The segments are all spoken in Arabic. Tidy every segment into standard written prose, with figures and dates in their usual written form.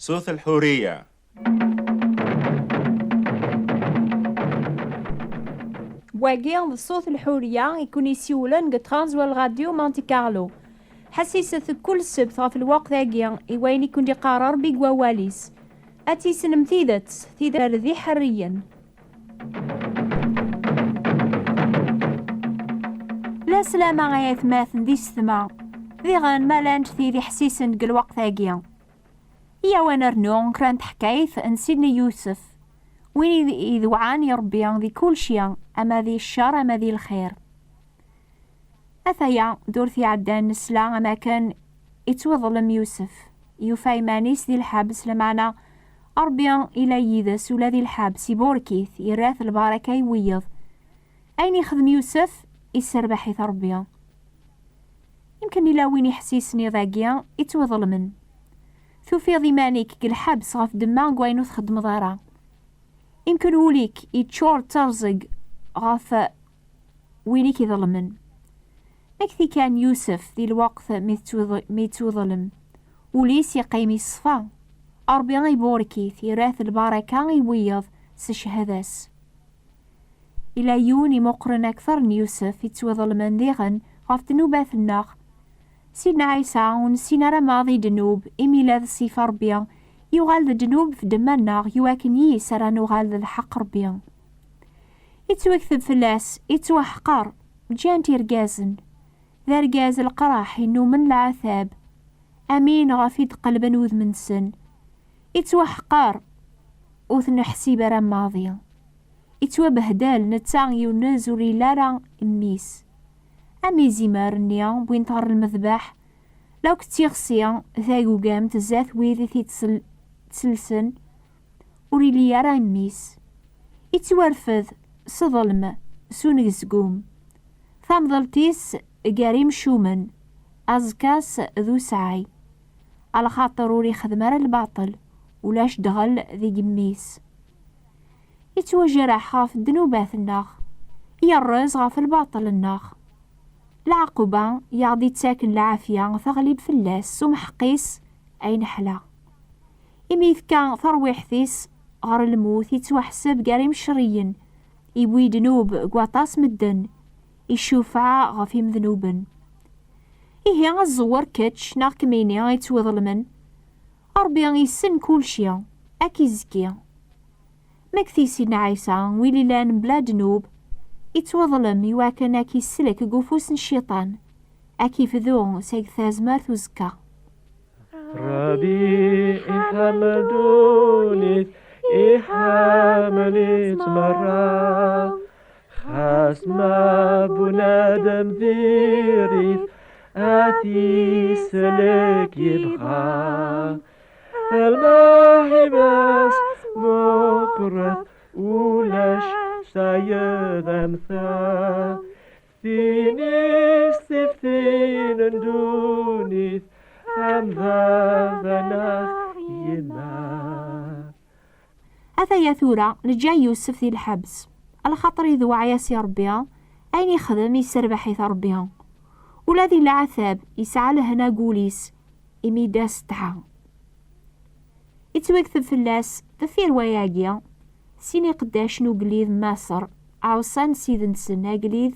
صوت الحورية. واقي صوت الحورية يكون يسيولن ترانزوال راديو مونتي كارلو. حسيسة كل سبت في الوقت ذاكيا وين يكون يقرر بقواليس أتي سنم تيدت ذي حريا. لا سلامة غاية ماثن ذي السما ذي غان مالانت ذي حسيسن الوقت ذاكيا. يا وانا رنو كرانت حكايث ان سيدني يوسف وين يذوعان يربي ذي كل شيء اما ذي الشر اما ذي الخير. اثايا دورثي عدان نسلا اما كان يتوظلم يوسف يوفاي مانيس ذي الحبس لمعنى أربيا إلى يدس ولا ذي الحبس يبوركيث يراث البركة يويض أين يخدم يوسف يسربح يثربيا. يمكن إلا وين يحسيسني ذاقيا يتوظلمن ثوفي ذي مانيك الحبس غاف دما قوينو تخدم ضارا. يمكن وليك يتشور ترزق غاف وينيك يظلمن. أكثي كان يوسف ذي الوقت ميتو ظلم وليس يقيم الصفا أربيا يبوركي ثيراث البركة يويض سشهداس. إلى يوني مقرن أكثر من يوسف يتوظلمن ذيغن غاف دنوبات الناغ. سيدنا عيسى ونسينا رماضي دنوب إميلاد صيف ربيا يغال الدنوب في دمنا يواكن يسرى نغال الحق ربيا. يتوكثب فلاس يتوحقر جانتي رقازن ذا رقاز القراح إنو من العذاب أمين غافيد قلبا وذ من سن يتوحقر وثن حسيبة رماضيا يتوبهدال نتاغ يونزوري لارا ميس أمي زمارنيا بوين طار المذبح لو كتيغسيا ذاقو قام تزاث ويذي تسلسن وريلي يارا ميس يتوارفذ صظلم سونغ زقوم ثامضلتيس قاريم شومن أزكاس ذو سعي على خاطر وري خدمار الباطل ولاش دغل ذي قميس يتوجرح غاف الدنوبات الناغ يرز غاف الباطل الناغ. العقوبة يغدي تساكن العافية ثغلب فلاس سمحقيس أين حلا إميث كان ثرويح ثيس غار الموت يتوحسب قاريم شريين يبوي دنوب قواطاس مدن يشوفع غافي مذنوبن. إيه غزور كتش ناغ كميني يتوظلمن أربيا يسن كل شيء أكي زكيا. مكثي سيدنا عيسى ويلي لان بلا دنوب يتوظلم يواكن أكي السلك قفوس الشيطان أكي فذو سيكثاز مارث وزكا. ربي إحمدوني إحملت مرة خاس ما بنادم ذيريث آتي سلك يبغى الماهي بس مقرث ولاش سايد أمثال ثيني سفتين اندونيث أم هذا يما. أثا يثورا لجا يوسف ذي الحبس على خاطر يذو عياس ربيا أين يخدم يسربح ربيا ولذي العذاب يسعى لهنا قوليس إميداس تحا. يتوكثب فلاس ذفير وياقيا سيني قداش نوقليذ مصر عوصان سيدن سنة قليذ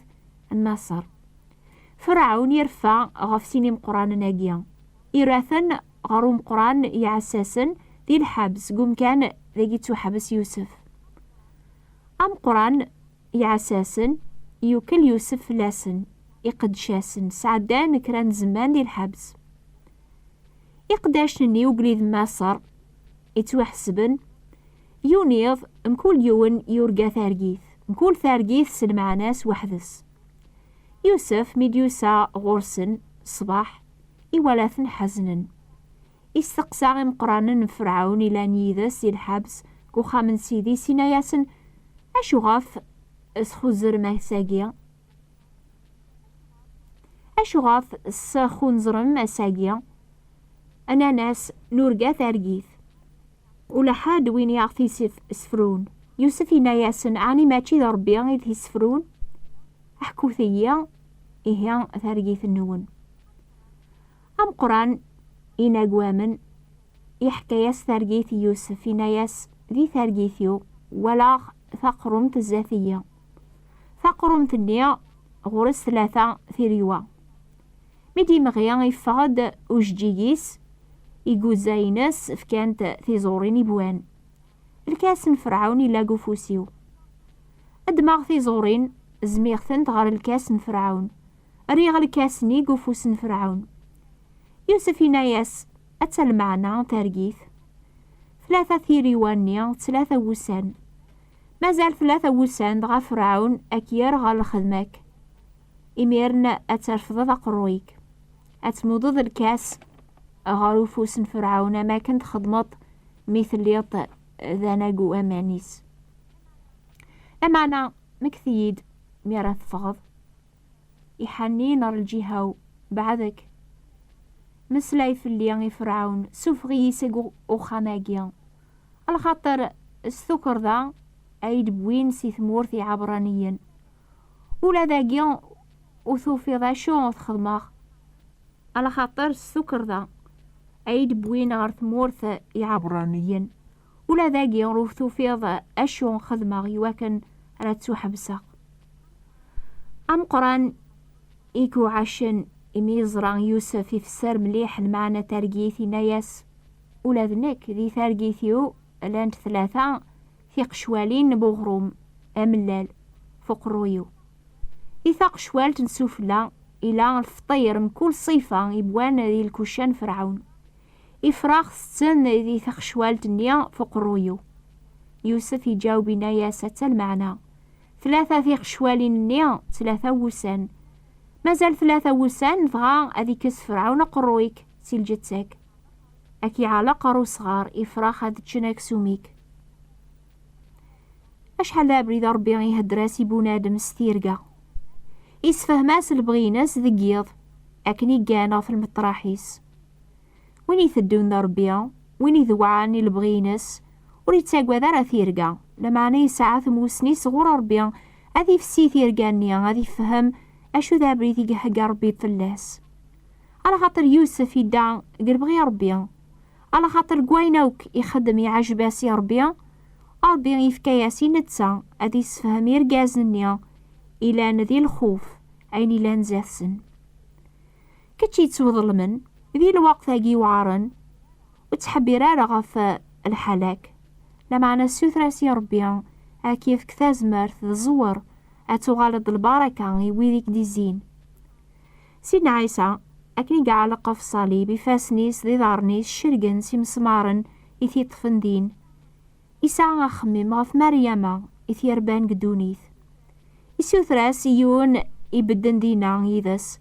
مصر. فرعون يرفع غف سيني مقران ناقيا إراثن غرو مقران يعساسن ذي الحبس قم كان ذي توحبس يوسف. أم قران يعساسن يوكل يوسف فلاسن يقدشاسن سعدان كران زمان دي الحبس. يقداش نني وقليذ مصر يتوحسبن يونيض مكول يون يورقا ثارقيث مكول ثارقيث سلمع ناس وحدث. يوسف ميديوسا غورسن صباح إولاثن حزنن يستقسى مقرانن فرعون إلى نيذس الحبس كوخا من سيدي سيناياسن أشو غاف سخوزر مساقيا أشو غاف سخونزرم مساقيا أنا ناس نورقا ثارقيث ولا حاد وين يعطي سفرون يوسف يناياسن عني ماشي ذا ربي غيث يسفرون أحكو ثيا إيها ثارقيث النون. أم قران إنا قوامن يحكي ياس ثارجيث يوسف فينا ياس ذي ثارجيثيو ولا ثقرمت الزاثية ثقرمت النية غرس 3 ثيريوا ميدي مغيان يفقد وجيجيس يقوزاينس فكانت ثيزورين بوان الكاس فرعون يلاقو فوسيو الدماغ ثيزورين زميغثنت غار الكاس فرعون ريغ الكاس نيقو فوس فرعون يوسف يناياس أتل معنا تارجيث 3 ثيريوانيا 3 وسان مازال 3 وسان دغا فرعون أكير غا الخدماك إميرن أترفض قرويك أتمضض الكاس غارو فوس فرعون ما كنت خدمت مثل يط ذاناقو أمانيس لمعنا مكثيد ميراث فغض يحني نار الجهة بعدك مسلاي في اللي فرعون سوفغي يسيقو أخاماقيا على خاطر السكر ذا أيد بوين سي ثمورثي عبرانيا ولا ذاقيا وثوفي ذا شو تخدماغ على خاطر السكر ذا أيد بوين غار ثمورث عبرانيا ولا ذاقيا وثوفي ذا أشو خدماغ يواكن راتسو حبساق أم قران إيكو عشان إميزران يوسف يفسر مليح المعنى تارجيثي ناياس ولا ذنك ذي تارجيثيو لانت 3 ثيق شوالين بوغروم أملال فوق رويو إثاق شوال تنسوفلا إلى الفطير من كل صيفة يبوان ذي الكوشان فرعون إفراغ ستن ذي ثق شوال تنيا فوق رويو يوسف يجاوب ناياسة المعنى 3 ثيق شوالين نيا 3 وسان مازال 3 وسان فغا أذي كس فرعون قرويك سيلجتساك أكي على قرو صغار إفراخ هاد تشناك سوميك أشحال لابريد ربي يهدراسي بونادم ستيرقا يسفهماس البغيناس ذقيض أكني قانا في المطراحيس وين يثدون ذا ربيا وين يذوعاني البغيناس وريتساقوا ذا راه ثيرقا لمعنى يسعى ثموسني صغور ربيا هذي فسي ثيرقانيا هذي فهم أشو ذا بريدي حق ربي فلاس على خاطر يوسف يدعى قربغي ربيا على خاطر قوينوك يخدم يعجباسي ربيا يفكاياسي نتسا أدي يسفهم يرقازنيا إلى نذي الخوف عيني لان زاثسن كتشي تسوظلمن ذي الوقت هاقي وعارن وتحبيرا رغف الحلاك لمعنى السوثراسي ربيا كيف كثاز مرث الزور أتغالط البركة يويديك دي زين سيدنا عيسى أكني قاعلق في الصليب يفاسنيس ذي ضارنيس شرقن سي مسمارن إثي طفندين إسا أخمم غف مريم إثي ربان قدونيث إسيوثراس يون يبدن دينا يذس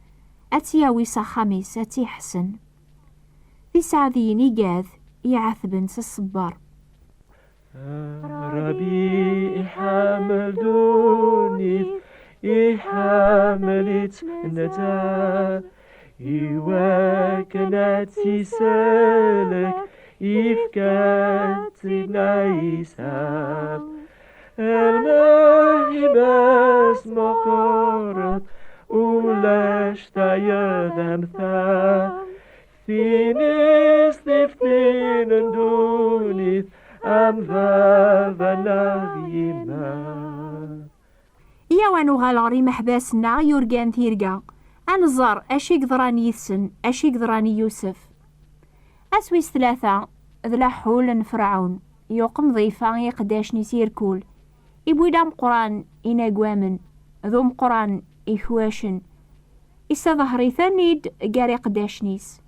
أتياوي خميس أتي حسن ذي سعدين يقاذ يعثبن الصبار ربي يحمل دوني يحمل نتا يواكنات سيسالك يفكات نايسا المهباس مقارب ولاش تايد أمثال ثينيس تفتين دوني أم ذا نغيما يا وانو غالغري محباسنا يورغان ثيرقا أنظر أشي قدراني يثسن أشي قدراني يوسف أسويس 3 ذلا حول فرعون يقم ضيفا يقداش نسير كول إبويدا مقران إنا قوامن ذو مقران إخواشن إسا ظهري ثانيد قاري قداشنيس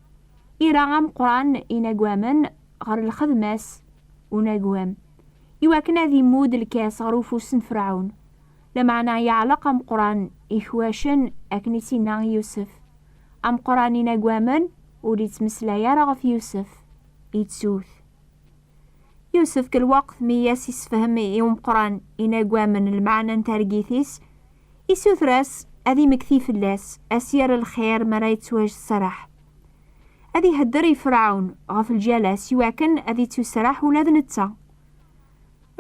إيرا مقران إنا قوامن غير الخدماس وناقوام يواكنا ذي مود الكاس غروفوسن فرعون لمعنا يعلق أم قران إخواشن أكنسينا يوسف أم قراني ناقوامن وريت مسلايا رغف يوسف يتسوث يوسف كل وقت مياس يسفهم يوم قران إناقوامن المعنى نتارجيثيس يسوث راس أذي مكثيف اللاس أسير الخير مرايت سواج السرح أذي هدري فرعون غف الجلاس يواكن أذي تسرح ولاد نتسا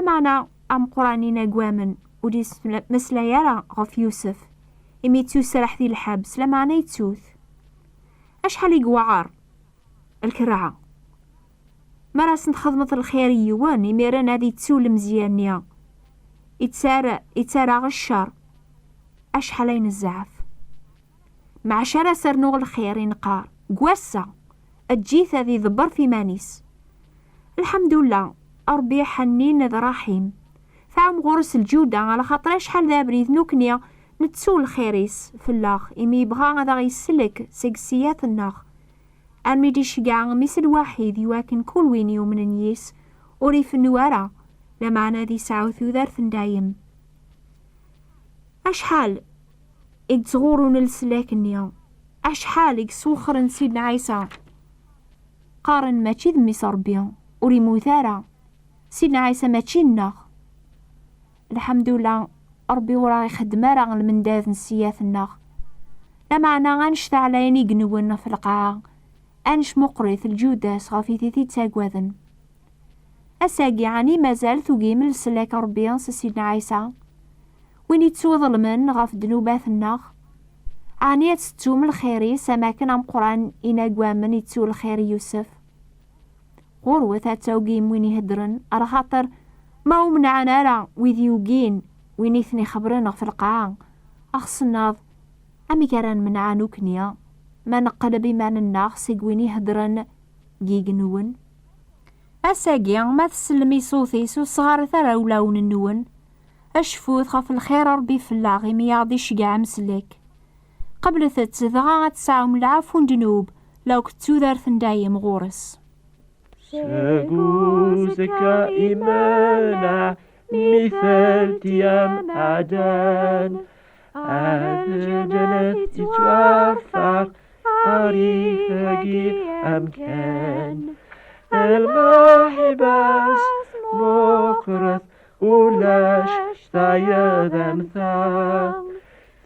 معنا أم قراني ناقوامن وديس مسلا يرى غف يوسف إمي تسرح ذي الحبس لمعنى يتسوث أشحال يقوعار الكرعة ما راس نخدمت الخير يوان يميران هذه تسول مزيانية يتسارع الشر أشحالين الزعف مع شرا سرنوغ الخير ينقار قواسا الجيث هذه ضبر في مانيس. الحمد لله أربي حنين ذا رحيم فعم غرس الجودة على خاطر شحال ذا بريد نوكنيا نتسول الخيريس في اللاخ إمي يبغى هذا غيسلك سيكسيات الناخ أرمي دي شقع ميس الواحد يواكن كل وين يوم من نيس وريف النوارة لمعنا ذي سعوث ذارث دايم أشحال إكتغورون السلاك النيا أشحال إكسوخر سيدنا عيسى قارن ماشي ذمي صربيا وريمو ثارة سيدنا عيسى ماشي الناخ. الحمد لله ربي وراي خدمة راه المنداذ نسيات الناخ لا معنى غنشتا على يني قنونا في القاعة أنش مقرث الجوداس غافي تيتي تاقواذن أساقي عني مازال ثقيم السلاك ربيان سيدنا عيسى وين يتسو ظلمن غاف دنوبات الناخ عنيت ستوم الخيري سماكن ام قران إنا قوامن يتسو الخيري يوسف غروة تاوقيم وين يهدرن على خاطر ما هو منعنا راه ويذيوقين وين يثني خبرنا في القاعة أخصناض أمي كران منعانو كنيا ما نقل بمان الناخ سيقوين يهدرن جيجنون أساقيا ما تسلمي صوثيس وصغار ثرى ولاون النون أشفوث خاف الخير ربي في اللاغي مياضي شقع مسلك قبل تتزغى تسعهم العفو جنوب لو كتو ذارث دايم غورس شاقوزك إيمانا مثال تيام عدان عدنت تتوفر عريفك أمكان المحبس مقرث ولاش تايد أمثال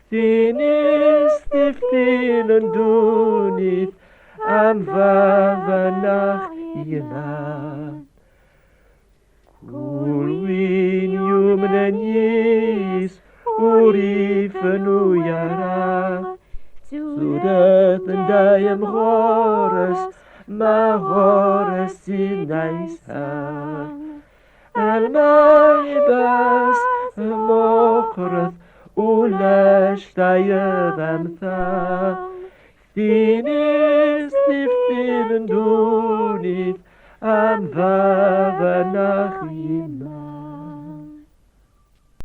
ثينيس تفتين دونيث أم فافناخ ينا كل وين يومنا نيس وريفنو يرى سودات دايم غورس ما غورس نايسا المحبس مقرث ولاش تايد أمثال ثينيس تفتين دونيث أم فافناخ ينا